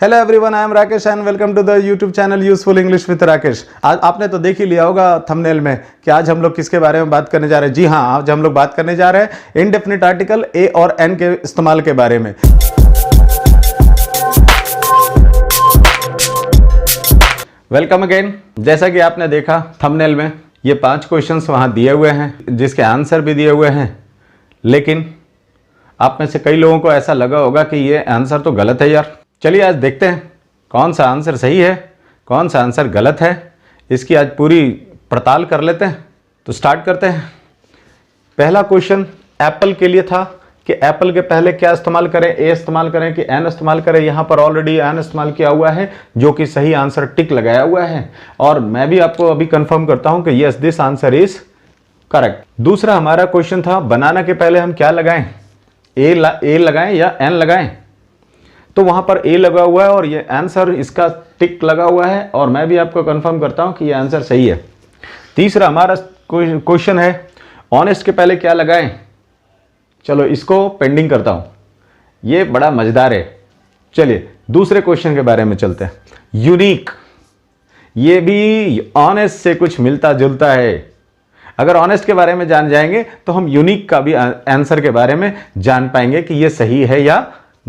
Hello everyone, I am Rakesh and welcome to the YouTube channel useful English with Rakesh. आज आपने तो देख ही लिया होगा थंबनेल में कि आज हम लोग किसके बारे में बात करने जा रहे हैं। जी हाँ, आज हम लोग बात करने जा रहे हैं इनडेफिनिट आर्टिकल ए और एन के इस्तेमाल के बारे में। Welcome again. जैसा कि आपने देखा थंबनेल में ये 5 क्वेश्चंस वहाँ दिए हुए हैं जिसके आंसर भी दिए हुए हैं, लेकिन आप में से कई लोगों को ऐसा लगा होगा कि ये आंसर तो गलत है यार। चलिए आज देखते हैं कौन सा आंसर सही है, कौन सा आंसर गलत है। इसकी आज पूरी पड़ताल कर लेते हैं। तो स्टार्ट करते हैं। पहला क्वेश्चन एप्पल के लिए था कि एप्पल के पहले क्या इस्तेमाल करें, ए इस्तेमाल करें कि एन इस्तेमाल करें। यहाँ पर ऑलरेडी एन इस्तेमाल किया हुआ है जो कि सही आंसर टिक लगाया हुआ है, और मैं भी आपको अभी कंफर्म करता हूं कि yes this answer is correct. दूसरा हमारा क्वेश्चन था बनाना के पहले हम क्या लगाएं, ए लगाएं या एन लगाएं। तो वहां पर ए लगा हुआ है और ये आंसर इसका टिक लगा हुआ है, और मैं भी आपको कंफर्म करता हूं कि ये आंसर सही है। तीसरा हमारा क्वेश्चन है ऑनेस्ट के पहले क्या लगाएं। चलो इसको पेंडिंग करता हूं, ये बड़ा मजेदार है। चलिए दूसरे क्वेश्चन के बारे में चलते हैं। यूनिक, ये भी ऑनेस्ट से कुछ मिलता जुलता है। अगर ऑनेस्ट के बारे में जान जाएंगे तो हम यूनिक का भी आंसर के बारे में जान पाएंगे कि ये सही है या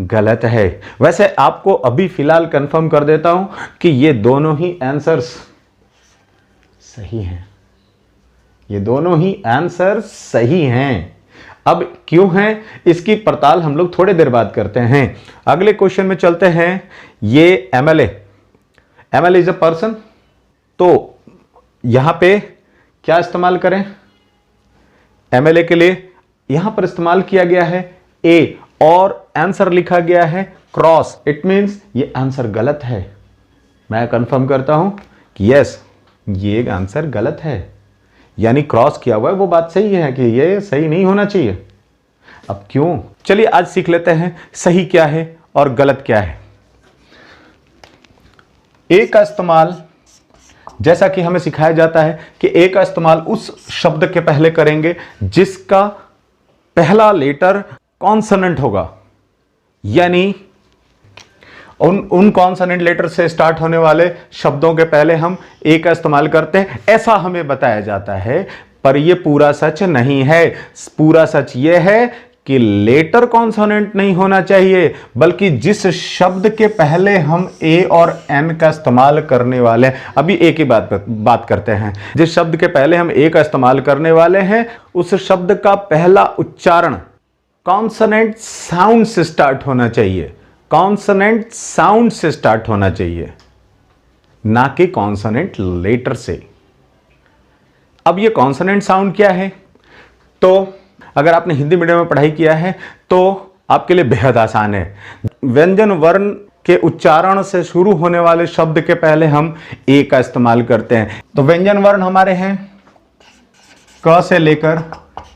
गलत है। वैसे आपको अभी फिलहाल कंफर्म कर देता हूं कि ये दोनों ही आंसर्स सही हैं। ये दोनों ही आंसर सही हैं। अब क्यों हैं इसकी पड़ताल हम लोग थोड़ी देर बाद करते हैं। अगले क्वेश्चन में चलते हैं। ये एमएलए इज अ पर्सन, तो यहां पे क्या इस्तेमाल करें। एमएलए के लिए यहां पर इस्तेमाल किया गया है ए और आंसर लिखा गया है क्रॉस। इट मींस ये आंसर गलत है। मैं कंफर्म करता हूं कि यस ये आंसर गलत है, यानी क्रॉस किया हुआ है वो बात सही है कि ये सही नहीं होना चाहिए। अब क्यों, चलिए आज सीख लेते हैं सही क्या है और गलत क्या है। ए का इस्तेमाल जैसा कि हमें सिखाया जाता है कि ए का इस्तेमाल उस शब्द के पहले करेंगे जिसका पहला लेटर कॉन्सोनेंट होगा, यानी उन कॉन्सोनेंट लेटर से स्टार्ट होने वाले शब्दों के पहले हम ए का इस्तेमाल करते हैं, ऐसा हमें बताया जाता है। पर यह पूरा सच नहीं है। पूरा सच यह है कि लेटर कॉन्सोनेंट नहीं होना चाहिए, बल्कि जिस शब्द के पहले हम ए और एन का इस्तेमाल करने वाले हैं, अभी ए की बात करते हैं। जिस शब्द के पहले हम ए का इस्तेमाल करने वाले हैं उस शब्द का पहला उच्चारण कॉन्सोनेंट साउंड से स्टार्ट होना चाहिए। कॉन्सोनेंट साउंड से स्टार्ट होना चाहिए, ना कि कॉन्सोनेंट लेटर से। अब ये कॉन्सोनेंट साउंड क्या है, तो अगर आपने हिंदी मीडियम में पढ़ाई किया है तो आपके लिए बेहद आसान है। व्यंजन वर्ण के उच्चारण से शुरू होने वाले शब्द के पहले हम ए का इस्तेमाल करते हैं। तो व्यंजन वर्ण हमारे हैं क से लेकर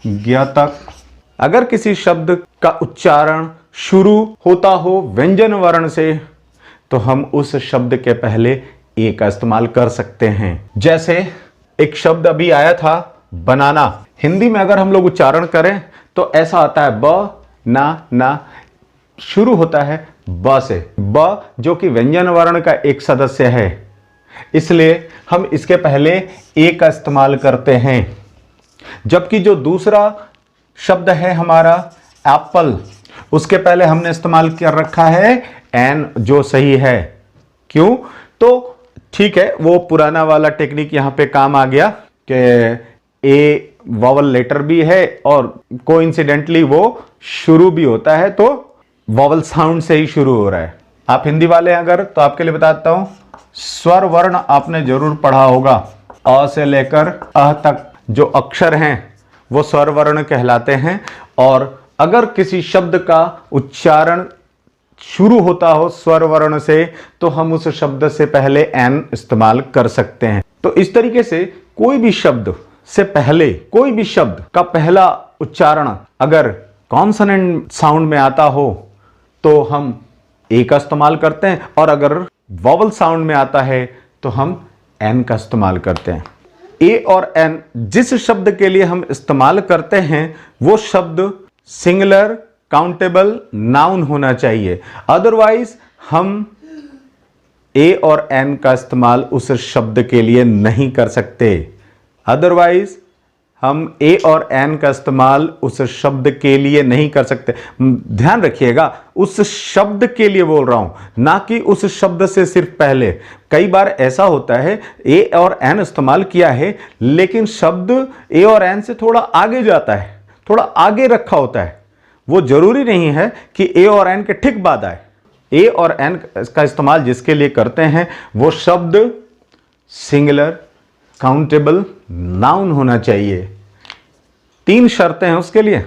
ज्ञ तक। अगर किसी शब्द का उच्चारण शुरू होता हो व्यंजन वर्ण से तो हम उस शब्द के पहले ए का इस्तेमाल कर सकते हैं। जैसे एक शब्द अभी आया था बनाना, हिंदी में अगर हम लोग उच्चारण करें तो ऐसा आता है ब ना शुरू होता है ब से। ब जो कि व्यंजन वर्ण का एक सदस्य है, इसलिए हम इसके पहले ए का इस्तेमाल करते हैं। जबकि जो दूसरा शब्द है हमारा एप्पल, उसके पहले हमने इस्तेमाल कर रखा है एन, जो सही है। क्यों, तो ठीक है वो पुराना वाला टेक्निक यहां पे काम आ गया कि ए वॉवल लेटर भी है और कोइंसिडेंटली वो शुरू भी होता है, तो वॉवल साउंड से ही शुरू हो रहा है। आप हिंदी वाले हैं अगर तो आपके लिए बताता हूं, स्वर वर्ण आपने जरूर पढ़ा होगा। अ से लेकर अ तक जो अक्षर हैं वो स्वर वर्ण कहलाते हैं, और अगर किसी शब्द का उच्चारण शुरू होता हो स्वर वर्ण से तो हम उस शब्द से पहले एन इस्तेमाल कर सकते हैं। तो इस तरीके से कोई भी शब्द से पहले, कोई भी शब्द का पहला उच्चारण अगर कॉन्सोनेंट साउंड में आता हो तो हम ए का इस्तेमाल करते हैं, और अगर वॉवल साउंड में आता है तो हम एन का इस्तेमाल करते हैं। ए और एन जिस शब्द के लिए हम इस्तेमाल करते हैं वो शब्द सिंगुलर काउंटेबल नाउन होना चाहिए, अदरवाइज हम ए और एन का इस्तेमाल उस शब्द के लिए नहीं कर सकते। अदरवाइज हम ए और एन का इस्तेमाल उस शब्द के लिए नहीं कर सकते। ध्यान रखिएगा, उस शब्द के लिए बोल रहा हूं, ना कि उस शब्द से सिर्फ पहले। कई बार ऐसा होता है ए और एन इस्तेमाल किया है, लेकिन शब्द ए और एन से थोड़ा आगे जाता है, थोड़ा आगे रखा होता है। वो जरूरी नहीं है कि ए और एन के ठीक बाद आए। ए और एन का इस्तेमाल जिसके लिए करते हैं वो शब्द सिंगुलर काउंटेबल नाउन होना चाहिए। 3 शर्तें हैं उसके लिए।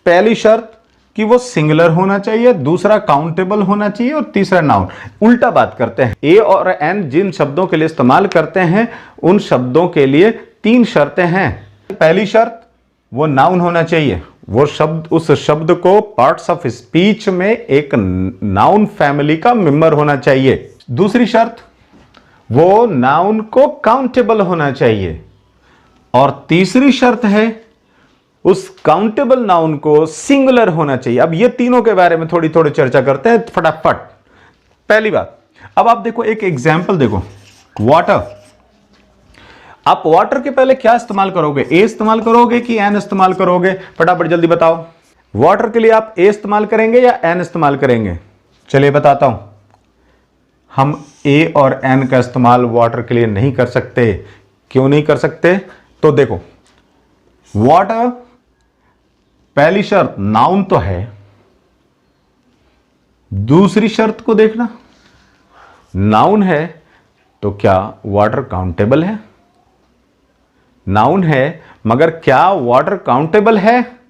पहली शर्त कि वो सिंगुलर होना चाहिए, दूसरा काउंटेबल होना चाहिए और तीसरा नाउन। उल्टा बात करते हैं, ए और एन जिन शब्दों के लिए इस्तेमाल करते हैं उन शब्दों के लिए 3 शर्तें हैं। पहली शर्त, वो नाउन होना चाहिए, वो शब्द, उस शब्द को पार्ट्स ऑफ स्पीच में एक नाउन फैमिली का मेंबर होना चाहिए। दूसरी शर्त, वो नाउन को काउंटेबल होना चाहिए। और तीसरी शर्त है उस काउंटेबल नाउन को सिंगुलर होना चाहिए। अब ये तीनों के बारे में थोड़ी थोड़ी चर्चा करते हैं फटाफट। पहली बात, अब आप देखो एक एग्जांपल देखो, वाटर। आप वाटर के पहले क्या इस्तेमाल करोगे? ए इस्तेमाल करोगे कि एन इस्तेमाल करोगे? फटाफट जल्दी बताओ। वाटर के लिए आप ए इस्तेमाल करेंगे या एन इस्तेमाल करेंगे? चलिए बताता हूं। हम ए और एन का इस्तेमाल वाटर के लिए नहीं कर सकते। क्यों नहीं कर सकते? तो देखो, वाटर, पहली शर्त नाउन तो है, दूसरी शर्त को देखना, नाउन है तो क्या वाटर काउंटेबल है? नाउन है मगर क्या वाटर काउंटेबल है?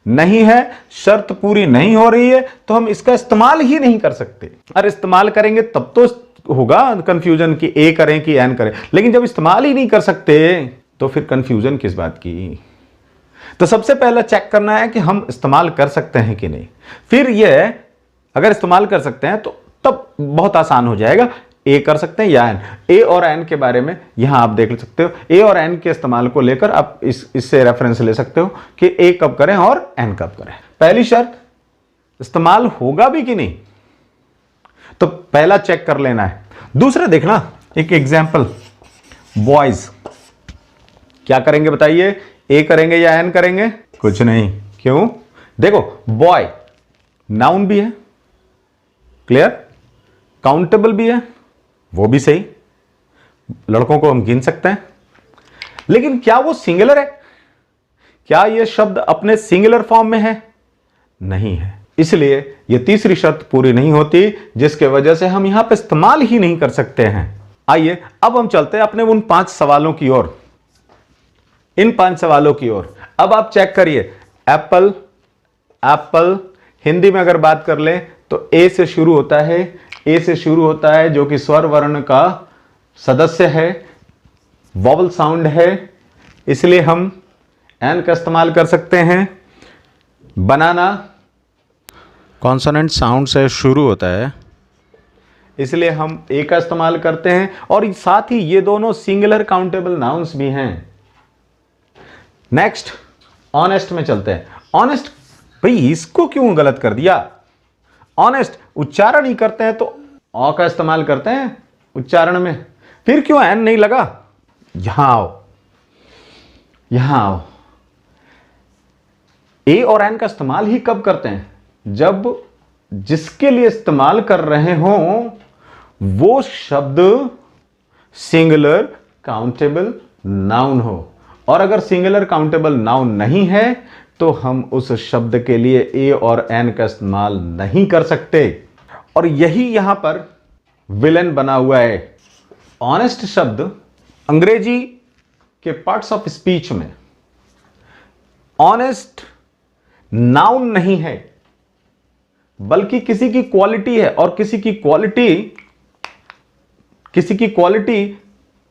नहीं है। शर्त पूरी नहीं हो रही है तो हम इसका इस्तेमाल ही नहीं कर सकते। अरे इस्तेमाल करेंगे तब तो होगा कंफ्यूजन कि ए करें कि एन करें, लेकिन जब इस्तेमाल ही नहीं कर सकते तो फिर कंफ्यूजन किस बात की? तो सबसे पहले चेक करना है कि हम इस्तेमाल कर सकते हैं कि नहीं। फिर यह अगर इस्तेमाल कर सकते हैं तो तब बहुत आसान हो जाएगा, ए कर सकते हैं या एन। ए और एन के बारे में यहां आप देख सकते हो। ए और एन के इस्तेमाल को लेकर आप इससे रेफरेंस ले सकते हो कि ए कब करें और एन कब करें। पहली शर्त, इस्तेमाल होगा भी कि नहीं, तो पहला चेक कर लेना है। दूसरा देखना, एक एग्जांपल, बॉयज। क्या करेंगे बताइए? ए करेंगे या एन करेंगे? कुछ नहीं। क्यों? देखो, बॉय नाउन भी है, क्लियर, काउंटेबल भी है, वो भी सही, लड़कों को हम गिन सकते हैं। लेकिन क्या वो सिंगुलर है? क्या यह शब्द अपने सिंगुलर फॉर्म में है? नहीं है। इसलिए यह तीसरी शर्त पूरी नहीं होती, जिसके वजह से हम यहां पर इस्तेमाल ही नहीं कर सकते हैं। आइए अब हम चलते हैं अपने उन 5 सवालों की ओर। इन 5 सवालों की ओर अब आप चेक करिए। एप्पल, एप्पल हिंदी में अगर बात कर ले तो ए से शुरू होता है, ए से शुरू होता है जो कि स्वर वर्ण का सदस्य है, वॉवल साउंड है, इसलिए हम एन का इस्तेमाल कर सकते हैं। बनाना कॉन्सोनेंट साउंड से शुरू होता है, इसलिए हम ए का इस्तेमाल करते हैं। और साथ ही ये दोनों सिंगुलर काउंटेबल नाउन्स भी हैं। नेक्स्ट, ऑनेस्ट में चलते हैं। ऑनेस्ट, भाई इसको क्यों गलत कर दिया? ऑनेस्ट उच्चारण ही करते हैं तो ऑ का इस्तेमाल करते हैं उच्चारण में, फिर क्यों एन नहीं लगा? यहां आओ, यहां आओ। ए और एन का इस्तेमाल ही कब करते हैं? जब जिसके लिए इस्तेमाल कर रहे हो वो शब्द सिंगुलर काउंटेबल नाउन हो। और अगर सिंगुलर काउंटेबल नाउन नहीं है तो हम उस शब्द के लिए ए और एन का इस्तेमाल नहीं कर सकते। और यही यहां पर विलेन बना हुआ है। ऑनेस्ट शब्द अंग्रेजी के पार्ट्स ऑफ स्पीच में ऑनेस्ट नाउन नहीं है, बल्कि किसी की क्वालिटी है। और किसी की क्वालिटी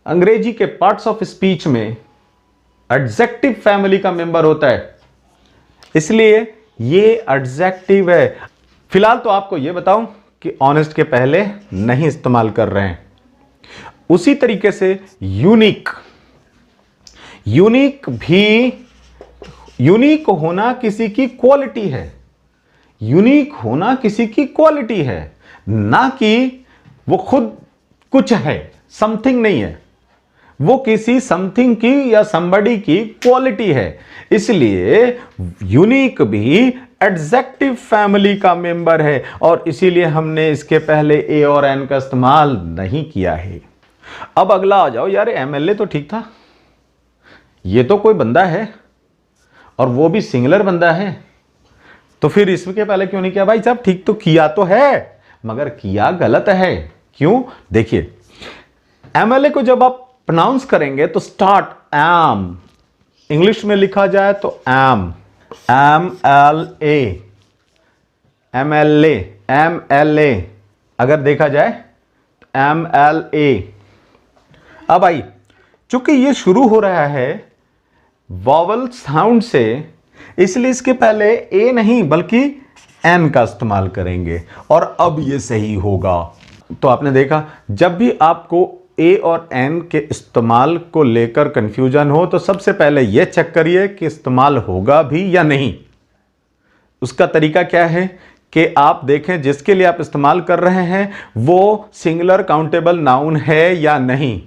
अंग्रेजी के पार्ट्स ऑफ स्पीच में एडजेक्टिव फैमिली का मेंबर होता है, इसलिए ये एडजेक्टिव है। फिलहाल तो आपको यह बताऊं कि ऑनेस्ट के पहले नहीं इस्तेमाल कर रहे हैं। उसी तरीके से यूनिक भी, यूनिक होना किसी की क्वालिटी है, यूनिक होना किसी की क्वालिटी है, ना कि वो खुद कुछ है, समथिंग नहीं है, वो किसी समथिंग की या समबडी की क्वालिटी है। इसलिए यूनिक भी एडजेक्टिव फैमिली का मेंबर है और इसीलिए हमने इसके पहले ए और एन का इस्तेमाल नहीं किया है। अब अगला आ जाओ, यार एमएलए तो ठीक था, ये तो कोई बंदा है और वो भी सिंगुलर बंदा है, तो फिर इसके पहले क्यों नहीं किया? भाई साहब ठीक तो किया तो है, मगर किया गलत है। क्यों? देखिए, एमएलए को जब आप प्रोनाउंस करेंगे तो स्टार्ट एम, इंग्लिश में लिखा जाए तो M, M L A, M L A, M L A, अगर देखा जाए एम एल ए। अब आई, चूंकि ये शुरू हो रहा है वॉवल साउंड से, इसलिए इसके पहले ए नहीं बल्कि एन का इस्तेमाल करेंगे और अब ये सही होगा। तो आपने देखा, जब भी आपको ए और एन के इस्तेमाल को लेकर कंफ्यूजन हो तो सबसे पहले यह चेक करिए कि इस्तेमाल होगा भी या नहीं। उसका तरीका क्या है कि आप देखें जिसके लिए आप इस्तेमाल कर रहे हैं वो सिंगुलर काउंटेबल नाउन है या नहीं।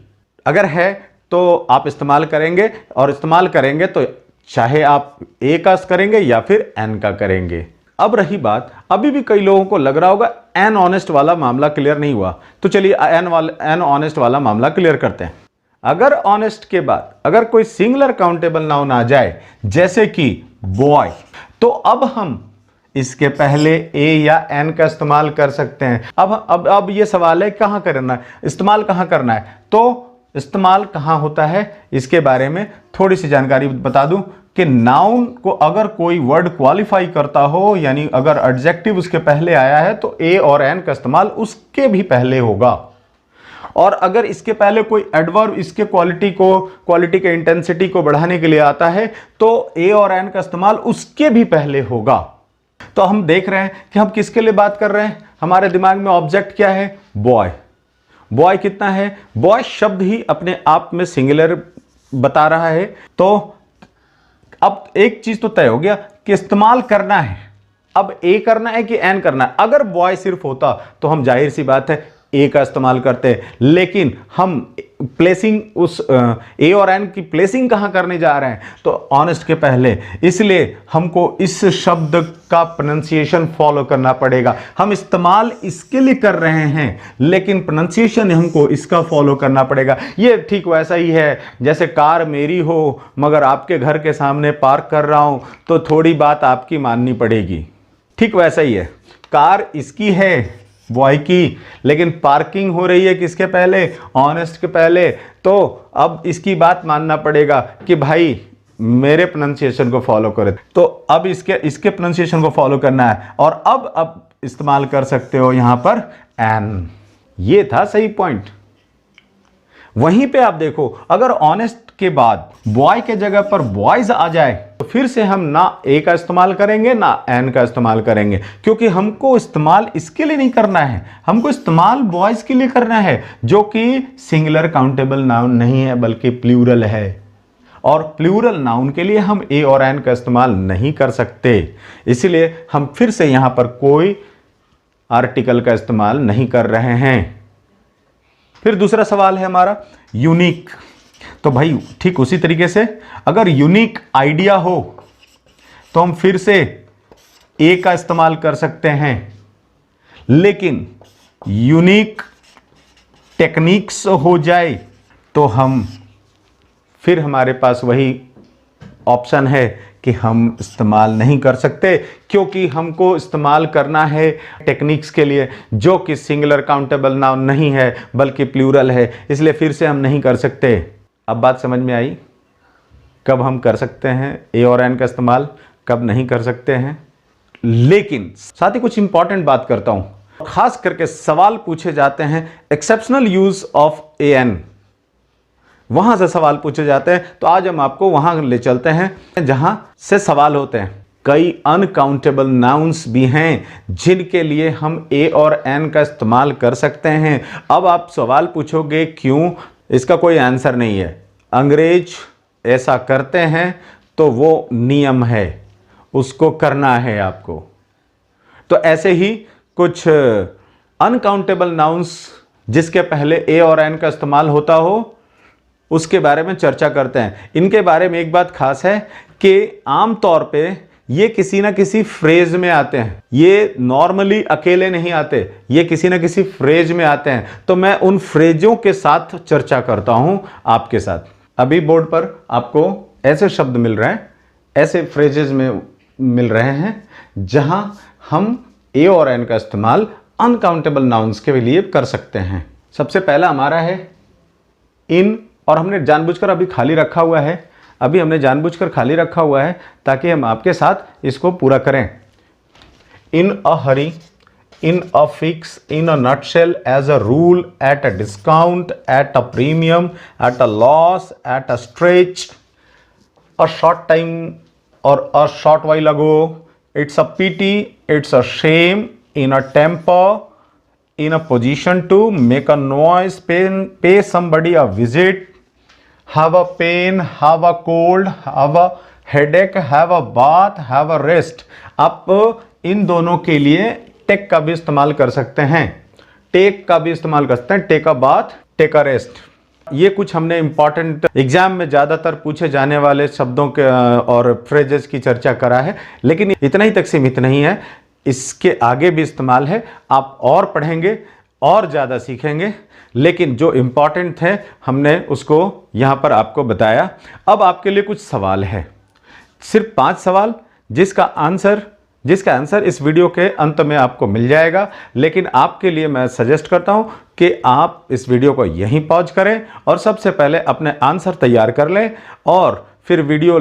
अगर है तो आप इस्तेमाल करेंगे, और इस्तेमाल करेंगे तो चाहे आप ए का करेंगे या फिर एन का करेंगे। अब रही बात, अभी भी कई लोगों को लग रहा होगा एन ऑनेस्ट वाला मामला क्लियर नहीं हुआ, तो चलिए एन ऑनेस्ट वाला मामला क्लियर करते हैं। अगर ऑनेस्ट के बाद अगर कोई सिंगुलर काउंटेबल नाउन आ जाए जैसे कि बॉय, तो अब हम इसके पहले ए या एन का इस्तेमाल कर सकते हैं। अब ये सवाल है कहां करना है, इस्तेमाल कहां करना है। तो इस्तेमाल कहां होता है इसके बारे में थोड़ी सी जानकारी बता दूं कि नाउन को अगर कोई वर्ड क्वालिफाई करता हो, यानी अगर एडजेक्टिव उसके पहले आया है तो ए और एन का इस्तेमाल उसके भी पहले होगा, और अगर इसके पहले कोई एडवर्ब इसके क्वालिटी के इंटेंसिटी को बढ़ाने के लिए आता है तो ए और एन का इस्तेमाल उसके भी पहले होगा। तो हम देख रहे हैं कि हम किसके लिए बात कर रहे हैं, हमारे दिमाग में ऑब्जेक्ट क्या है, बॉय। बॉय कितना है, बॉय शब्द ही अपने आप में सिंगुलर बता रहा है। तो अब एक चीज तो तय हो गया कि इस्तेमाल करना है, अब ए करना है कि एन करना है। अगर बॉय सिर्फ होता तो हम जाहिर सी बात है ए का इस्तेमाल करते, लेकिन हम प्लेसिंग उस ए और एन की प्लेसिंग कहां करने जा रहे हैं, तो ऑनेस्ट के पहले, इसलिए हमको इस शब्द का प्रोनाउंसिएशन फॉलो करना पड़ेगा। हम इस्तेमाल इसके लिए कर रहे हैं लेकिन प्रोनाउंसिएशन हमको इसका फॉलो करना पड़ेगा। ये ठीक वैसा ही है जैसे कार मेरी हो मगर आपके घर के सामने पार्क कर रहा हूं तो थोड़ी बात आपकी माननी पड़ेगी। ठीक वैसा ही है, कार इसकी है बॉय की, लेकिन पार्किंग हो रही है किसके पहले, ऑनेस्ट के पहले, तो अब इसकी बात मानना पड़ेगा कि भाई मेरे प्रोनाउंसिएशन को फॉलो करे। तो अब इसके प्रोनाउंसिएशन को फॉलो करना है, और अब इस्तेमाल कर सकते हो यहां पर एन। ये था सही पॉइंट। वहीं पे आप देखो, अगर ऑनेस्ट के बाद बॉय के जगह पर बॉयज आ जाए तो फिर से हम ना ए का इस्तेमाल करेंगे ना एन का इस्तेमाल करेंगे, क्योंकि हमको इस्तेमाल इसके लिए नहीं करना है, हमको इस्तेमाल बॉयज के लिए करना है जो कि सिंगुलर काउंटेबल नाउन नहीं है बल्कि प्लूरल है, और प्लूरल नाउन के लिए हम ए और एन का इस्तेमाल नहीं कर सकते। इसलिए हम फिर से यहां पर कोई आर्टिकल का इस्तेमाल नहीं कर रहे हैं। फिर दूसरा सवाल है हमारा यूनिक। तो भाई ठीक उसी तरीके से अगर यूनिक आइडिया हो तो हम फिर से ए का इस्तेमाल कर सकते हैं, लेकिन यूनिक टेक्निक्स हो जाए तो हम फिर हमारे पास वही ऑप्शन है कि हम इस्तेमाल नहीं कर सकते, क्योंकि हमको इस्तेमाल करना है टेक्निक्स के लिए जो कि सिंगुलर काउंटेबल नाउन नहीं है बल्कि प्लूरल है, इसलिए फिर से हम नहीं कर सकते। अब बात समझ में आई कब हम कर सकते हैं ए और एन का इस्तेमाल, कब नहीं कर सकते हैं। लेकिन साथ ही कुछ इंपॉर्टेंट बात करता हूं, खास करके सवाल पूछे जाते हैं exceptional use of a an, वहां से सवाल पूछे जाते हैं। तो आज हम आपको वहां ले चलते हैं जहां से सवाल होते हैं। कई अनकाउंटेबल नाउन्स भी हैं जिनके लिए हम ए और एन का इस्तेमाल कर सकते हैं। अब आप सवाल पूछोगे क्यों, इसका कोई आंसर नहीं है। अंग्रेज ऐसा करते हैं तो वो नियम है, उसको करना है आपको। तो ऐसे ही कुछ अनकाउंटेबल नाउन्स जिसके पहले ए और एन का इस्तेमाल होता हो उसके बारे में चर्चा करते हैं। इनके बारे में एक बात खास है कि आमतौर पे ये किसी ना किसी फ्रेज में आते हैं, ये नॉर्मली अकेले नहीं आते, ये किसी ना किसी फ्रेज में आते हैं। तो मैं उन फ्रेजों के साथ चर्चा करता हूं आपके साथ। अभी बोर्ड पर आपको ऐसे शब्द मिल रहे हैं, ऐसे फ्रेजेस में मिल रहे हैं जहां हम ए और एन का इस्तेमाल अनकाउंटेबल नाउन्स के लिए कर सकते हैं। सबसे पहला हमारा है इन, और हमने जानबूझकर अभी खाली रखा हुआ है, अभी हमने जानबूझकर खाली रखा हुआ है ताकि हम आपके साथ इसको पूरा करें। In a hurry, in a fix, in a nutshell, as a rule, at a discount, at a premium, at a loss, at a stretch, a short time और a short while ago, it's a pity, it's a shame, in a temper, in a position to make a noise, pay somebody a visit, have a pain, have a cold, have a headache, have a bath, have a rest। आप इन दोनों के लिए take का भी इस्तेमाल कर सकते हैं, टेक का भी इस्तेमाल कर सकते हैं, take a bath, take a rest. ये कुछ हमने इंपॉर्टेंट एग्जाम में ज्यादातर पूछे जाने वाले शब्दों के और फ्रेजेस की चर्चा करा है, लेकिन इतना ही तक सीमित नहीं है, इसके आगे भी इस्तेमाल है। आप और पढ़ेंगे और ज्यादा सीखेंगे, लेकिन जो इंपॉर्टेंट है हमने उसको यहां पर आपको बताया। अब आपके लिए कुछ सवाल है, सिर्फ 5 सवाल, जिसका आंसर इस वीडियो के अंत में आपको मिल जाएगा। लेकिन आपके लिए मैं सजेस्ट करता हूं कि आप इस वीडियो को यहीं पॉज करें और सबसे पहले अपने आंसर तैयार कर लें, और फिर वीडियो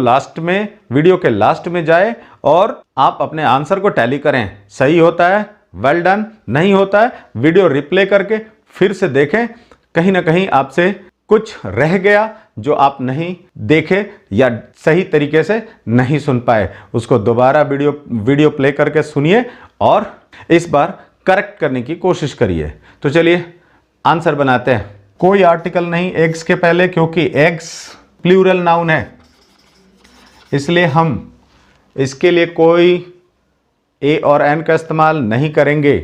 के लास्ट में जाए और आप अपने आंसर को टैली करें। सही होता है वेल डन, नहीं होता है वीडियो रिप्ले करके फिर से देखें, कहीं ना कहीं आपसे कुछ रह गया जो आप नहीं देखे या सही तरीके से नहीं सुन पाए, उसको दोबारा वीडियो प्ले करके सुनिए और इस बार करेक्ट करने की कोशिश करिए। तो चलिए आंसर बनाते हैं। कोई आर्टिकल नहीं एग्स के पहले, क्योंकि एग्स प्लूरल नाउन है, इसलिए हम इसके लिए कोई ए और एन का इस्तेमाल नहीं करेंगे।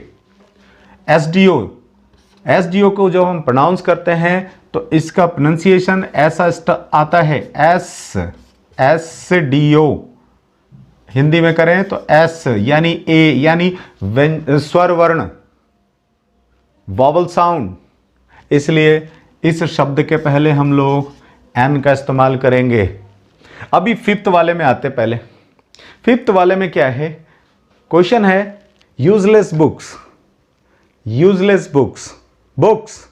एसडीओ को जब हम प्रोनाउंस करते हैं तो इसका प्रोनाउंसिएशन ऐसा आता है, एस डी ओ। हिंदी में करें तो एस यानी ए यानी स्वर वर्ण, वॉवल साउंड, इसलिए इस शब्द के पहले हम लोग एन का इस्तेमाल करेंगे। अभी 5th वाले में आते, पहले 5th वाले में क्या है, क्वेश्चन है useless books, useless books, books,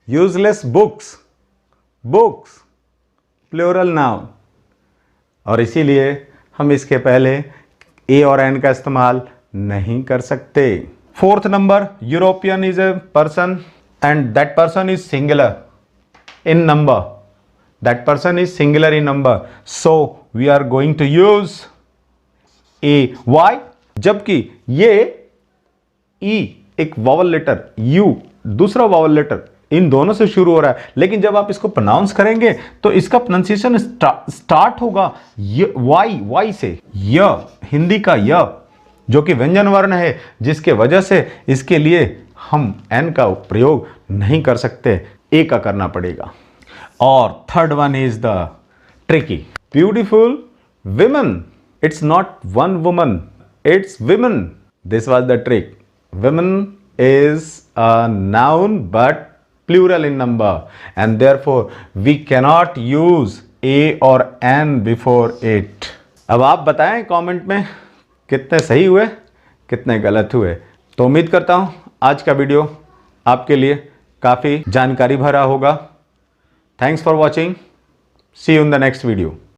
useless books, books plural noun, और इसीलिए हम इसके पहले ए और एन का इस्तेमाल नहीं कर सकते। 4th number, European is a person and that person is singular in number, that person is singular in number, so we are going to use a. Why? जबकि ये ई एक वॉवल लेटर, यू दूसरा vowel letter, इन दोनों से शुरू हो रहा है, लेकिन जब आप इसको प्रोनाउंस करेंगे तो इसका प्रोनाउंसिएशन स्टार्ट होगा वाई से, य, हिंदी का य, जो कि व्यंजन वर्ण है, जिसके वजह से इसके लिए हम एन का प्रयोग नहीं कर सकते, ए का करना पड़ेगा। और 3rd one is the tricky, beautiful women, it's not one woman, it's women, this was the trick। women is a noun but plural in number and therefore we cannot use a or n before it। अब आप बताएं comment में कितने सही हुए कितने गलत हुए। तो उम्मीद करता हूं आज का वीडियो आपके लिए काफ़ी जानकारी भरा होगा। Thanks for watching, see you in the next video.